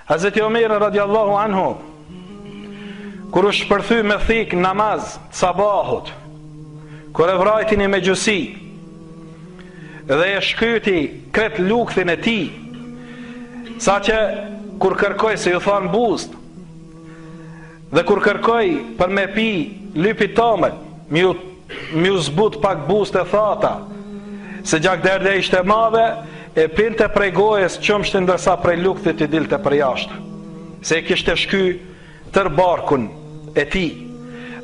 Hazreti Omeri radiallahu anhu, kur u shpërthy me thik namaz sabahut, kur e vrajtin i me gjusi dhe e shkyti kret lukthin e tij, sa që kur kërkoj se ju than buzd, dhe kur kërkoj për me pi lypi tomël, mi u zbut pak buzd e thata, se gjak derde ishte madhe, e pinte prej gojës qëmshtë ndërsa prej lukthit i dilte për jashtë, se e kishte shky tër barkun e ti.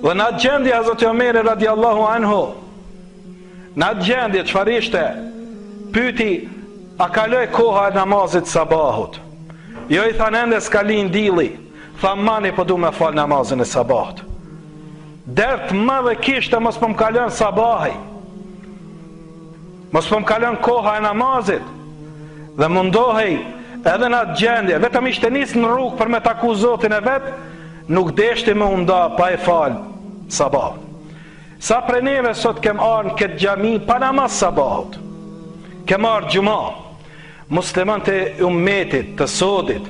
Dhe në atë gjendje Hazreti Omeri radiallahu anhu, në atë gjendje çfarë ishte, pyti a kaloj koha e namazit sabahut. Jo i thanë ende s'ka lind dilli, tha mani po du me fal namazin e sabahut. Dert më dhe kishte mos po m'kalon sabahi, mos po m'kalon koha e namazit, dhe mundohej edhe në atë gjendje, vetëm ishte nis në rrugë për me taku Zotin e vet, nuk deshti me unda pa e fal sabahut. Sa prej neve sot kem arë në këtë xhami pa namaz sabahut, kem arë gjuma, muslimant e ummetit të sodit,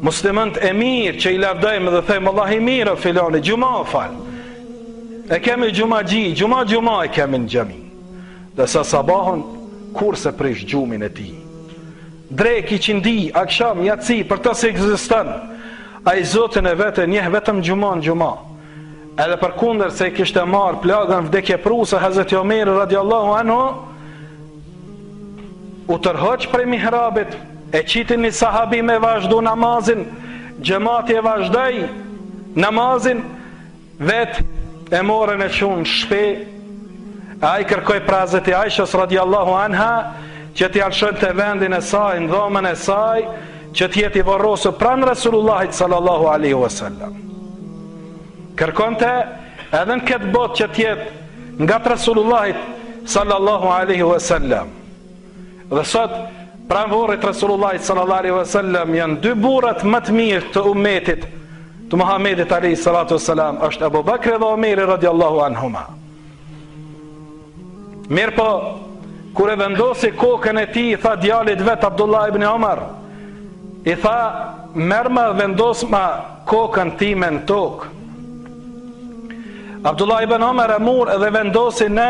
muslimant e mirë që i lavdojmë dhe thejmë Allah i mirë o filani, gjuma o fal, e kemi gjuma e kemi në xhami, dhe sa sabahun kur se prish gjumin e ti, drek i qindi, aksham, jaci, për të se egziston, a i Zotin e vete njeh vetëm gjuma, edhe për kunder se i kishte marë plagën vdekje pruse, Hazreti Omeri radiallahu anhu, u tërhoq prej mihrabit, e qitin një sahabi me vazhdu namazin, gjemati e vazhdoj namazin, vet e morën e qunë shpe, a i kërkoj pra Hazreti Aishës radiallahu anha, që t'i alshën të vendin e saj, në dhomën e saj, që t'jeti varrosë pranë Rasulullahit sallallahu alaihi wasallam. Kërkonte edhe në këtë botë që t'jet nga të Rasulullahit sallallahu alaihi wasallam. Dhe sot pranë varrit Rasulullahit sallallahu alaihi wasallam janë dy burrat më të mirë të ummetit të Muhamedit alaihi salatu wassalam, është Abu Bakri dhe Omeri radiallahu anhuma. Mirë po, kur e vendosi kokën e tij, i tha djalit vet Abdullah ibn Omar, i tha merma vendosma kokën time në tokë. Abdullah ibn Omar e mur edhe vendosi në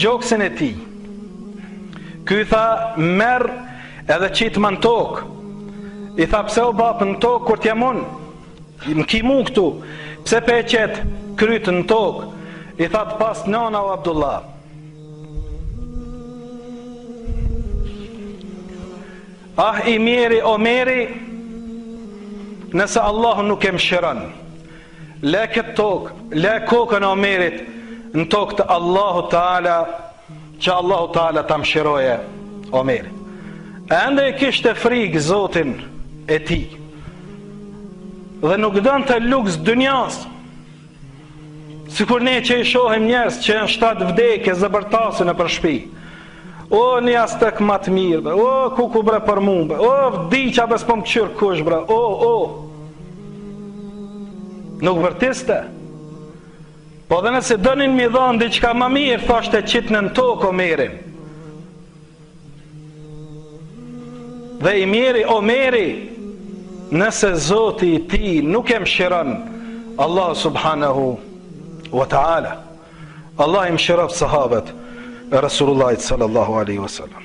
gjoksin e tij. Ky i tha merr edhe qit më në tokë. I tha pse o bap në tokë kur t'jam unë, më ki mu këtu, pse pe e qet kryt në tokë? I tha të pas nana o Abdullah, ah i miri Omeri, nëse Allahu nuk e mëshiron, le këtë tokë, le kokën e Omerit në tokë të Allahu Teala, që Allahu Teala ta mëshiroje Omerit. Ende e kishte frikë Zotin e tij, dhe nuk donte luks dynjas, sikur ne që i shohim njerëz që janë 7 vdekje zëbërtasin e për shtëpi. O një astek ma të mirë, o kuku bre për mumbe, o vdiqa bes po më qyrë kush bre, o. Nuk vërtiste. Po dhe nëse dënin mi dhonë diqka ma mirë, thashte qitë në tokë Omerin. Dhe i miri Omeri, nëse Zoti i ti nuk e mëshiron, Allah subhanahu wa ta'ala, Allah i mëshirof sahabët Rasulullahit sallallahu alaihi wasallam.